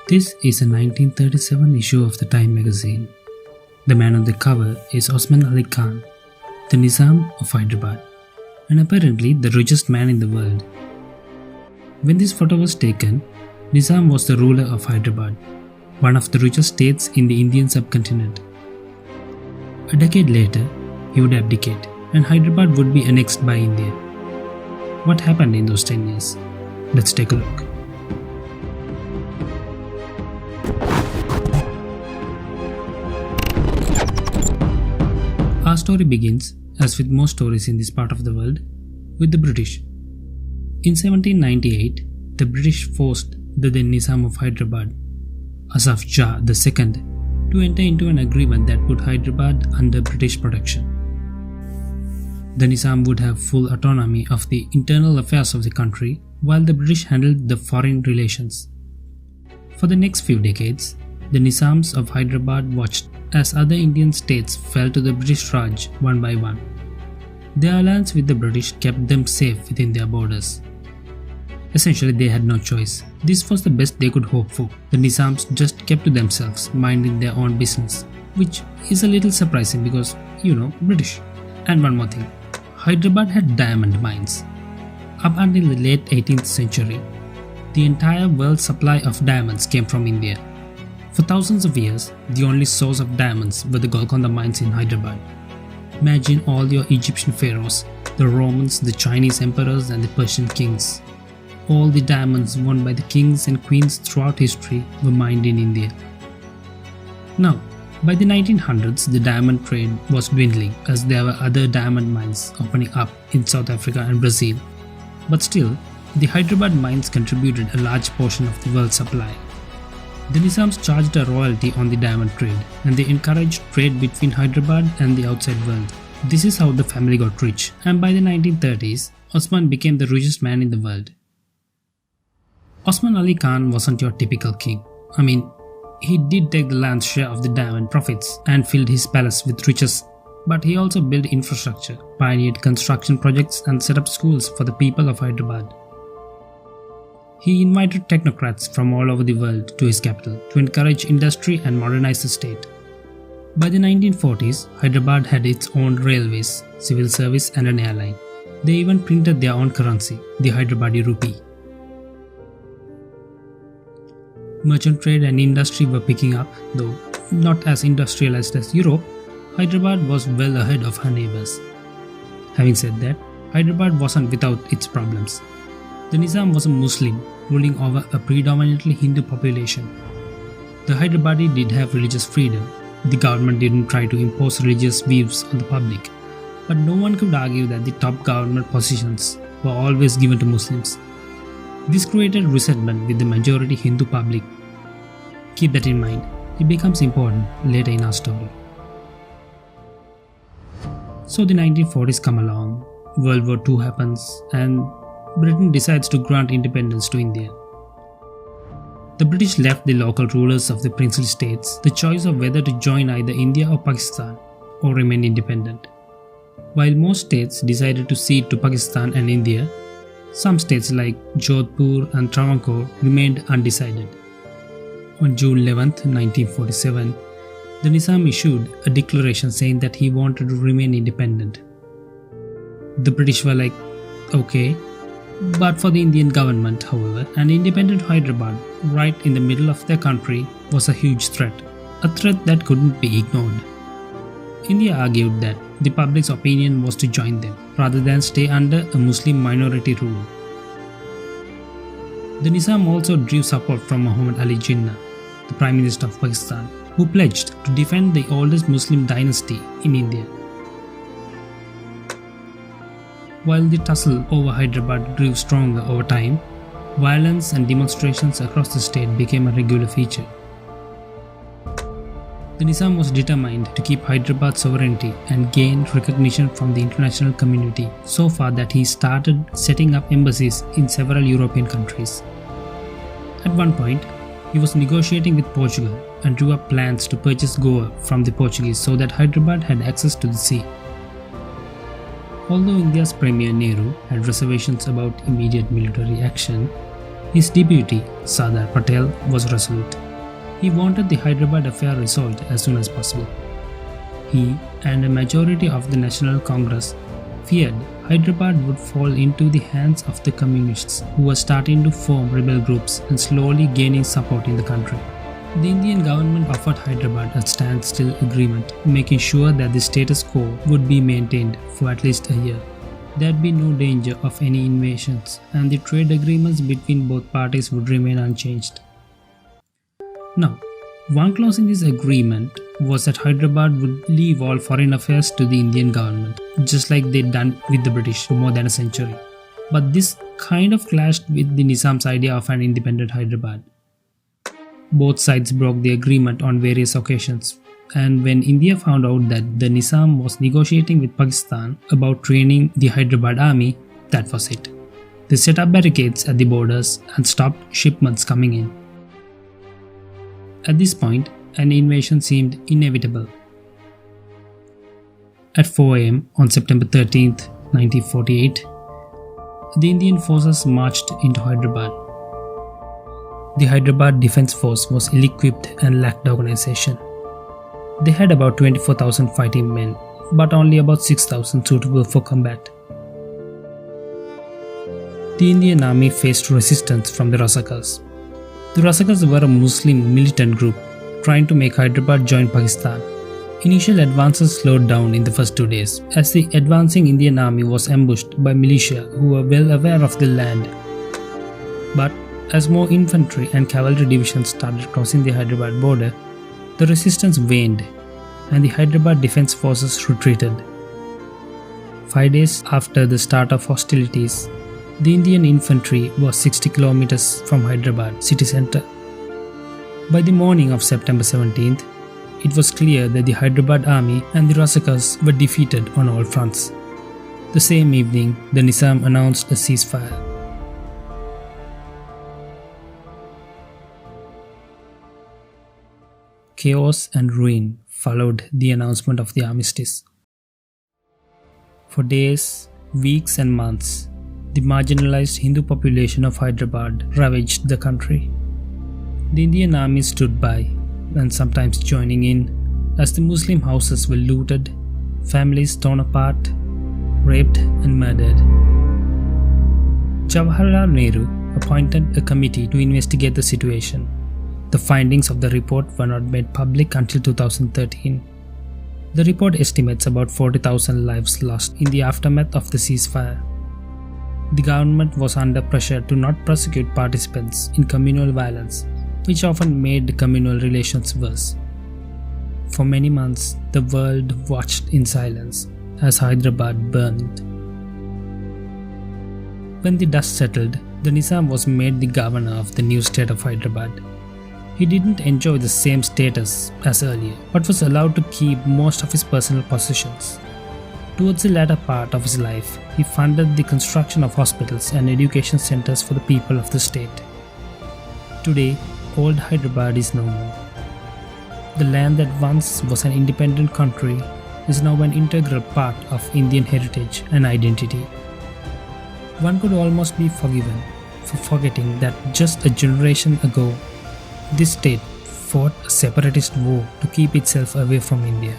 This is a 1937 issue of the Time magazine. The man on the cover is Osman Ali Khan, the Nizam of Hyderabad, and apparently the richest man in the world. When this photo was taken, Nizam was the ruler of Hyderabad, one of the richest states in the Indian subcontinent. A decade later, he would abdicate, and Hyderabad would be annexed by India. What happened in those 10 years? Let's take a look. Our story begins, as with most stories in this part of the world, with the British. In 1798, the British forced the then Nizam of Hyderabad, Asaf Jah II, to enter into an agreement that put Hyderabad under British protection. The Nizam would have full autonomy of the internal affairs of the country, while the British handled the foreign relations. For the next few decades, the Nizams of Hyderabad watched as other Indian states fell to the British Raj one by one. Their alliance with the British kept them safe within their borders. Essentially, they had no choice. This was the best they could hope for. The Nizams just kept to themselves, minding their own business, which is a little surprising because, British. And one more thing, Hyderabad had diamond mines. Up until the late 18th century, the entire world's supply of diamonds came from India. For thousands of years, the only source of diamonds were the Golconda mines in Hyderabad. Imagine all your Egyptian pharaohs, the Romans, the Chinese emperors and the Persian kings. All the diamonds won by the kings and queens throughout history were mined in India. Now, by the 1900s, the diamond trade was dwindling as there were other diamond mines opening up in South Africa and Brazil. But still, the Hyderabad mines contributed a large portion of the world's supply. The Nizams charged a royalty on the diamond trade, and they encouraged trade between Hyderabad and the outside world. This is how the family got rich, and by the 1930s, Osman became the richest man in the world. Osman Ali Khan wasn't your typical king. He did take the lion's share of the diamond profits and filled his palace with riches, but he also built infrastructure, pioneered construction projects and set up schools for the people of Hyderabad. He invited technocrats from all over the world to his capital to encourage industry and modernize the state. By the 1940s, Hyderabad had its own railways, civil service and an airline. They even printed their own currency, the Hyderabadi rupee. Merchant trade and industry were picking up, though not as industrialized as Europe. Hyderabad was well ahead of her neighbors. Having said that, Hyderabad wasn't without its problems. The Nizam was a Muslim, ruling over a predominantly Hindu population. The Hyderabadi did have religious freedom. The government didn't try to impose religious views on the public, but no one could argue that the top government positions were always given to Muslims. This created resentment with the majority Hindu public. Keep that in mind, it becomes important later in our story. So the 1940s come along, World War II happens, and Britain decides to grant independence to India. The British left the local rulers of the princely states the choice of whether to join either India or Pakistan or remain independent. While most states decided to cede to Pakistan and India, some states like Jodhpur and Travancore remained undecided. On June 11, 1947, the Nizam issued a declaration saying that he wanted to remain independent. The British were like, okay. But for the Indian government, however, an independent Hyderabad, right in the middle of their country, was a huge threat. A threat that couldn't be ignored. India argued that the public's opinion was to join them, rather than stay under a Muslim minority rule. The Nizam also drew support from Muhammad Ali Jinnah, the Prime Minister of Pakistan, who pledged to defend the oldest Muslim dynasty in India. While the tussle over Hyderabad grew stronger over time, violence and demonstrations across the state became a regular feature. The Nizam was determined to keep Hyderabad's sovereignty and gain recognition from the international community, so far that he started setting up embassies in several European countries. At one point, he was negotiating with Portugal and drew up plans to purchase Goa from the Portuguese so that Hyderabad had access to the sea. Although India's Premier Nehru had reservations about immediate military action, His deputy, Sardar Patel, was resolute. He wanted the Hyderabad affair resolved as soon as possible. He and a majority of the National Congress feared Hyderabad would fall into the hands of the communists who were starting to form rebel groups and slowly gaining support in the country. The Indian government offered Hyderabad a standstill agreement, making sure that the status quo would be maintained for at least a year. There'd be no danger of any invasions, and the trade agreements between both parties would remain unchanged. Now, one clause in this agreement was that Hyderabad would leave all foreign affairs to the Indian government, just like they'd done with the British for more than a century. But this kind of clashed with the Nizam's idea of an independent Hyderabad. Both sides broke the agreement on various occasions, and when India found out that the Nizam was negotiating with Pakistan about training the Hyderabad army, that was it. They set up barricades at the borders and stopped shipments coming in. At this point, an invasion seemed inevitable. At 4 am on September 13, 1948, the Indian forces marched into Hyderabad. The Hyderabad Defence Force was ill-equipped and lacked organization. They had about 24,000 fighting men, but only about 6,000 suitable for combat. The Indian army faced resistance from the Razakars. The Razakars were a Muslim militant group trying to make Hyderabad join Pakistan. Initial advances slowed down in the first 2 days, as the advancing Indian army was ambushed by militia who were well aware of the land. But as more infantry and cavalry divisions started crossing the Hyderabad border, the resistance waned and the Hyderabad Defence Forces retreated. 5 days after the start of hostilities, the Indian infantry was 60 kilometers from Hyderabad city centre. By the morning of September 17th, it was clear that the Hyderabad army and the Razakars were defeated on all fronts. The same evening, the Nizam announced a ceasefire. Chaos and ruin followed the announcement of the armistice. For days, weeks and months, the marginalized Hindu population of Hyderabad ravaged the country. The Indian army stood by, and sometimes joining in, as the Muslim houses were looted, families torn apart, raped and murdered. Jawaharlal Nehru appointed a committee to investigate the situation. The findings of the report were not made public until 2013. The report estimates about 40,000 lives lost in the aftermath of the ceasefire. The government was under pressure to not prosecute participants in communal violence, which often made communal relations worse. For many months, the world watched in silence as Hyderabad burned. When the dust settled, the Nizam was made the governor of the new state of Hyderabad. He didn't enjoy the same status as earlier, but was allowed to keep most of his personal possessions. Towards the latter part of his life, he funded the construction of hospitals and education centers for the people of the state. Today, old Hyderabad is no more. The land that once was an independent country is now an integral part of Indian heritage and identity. One could almost be forgiven for forgetting that just a generation ago, this state fought a separatist war to keep itself away from India.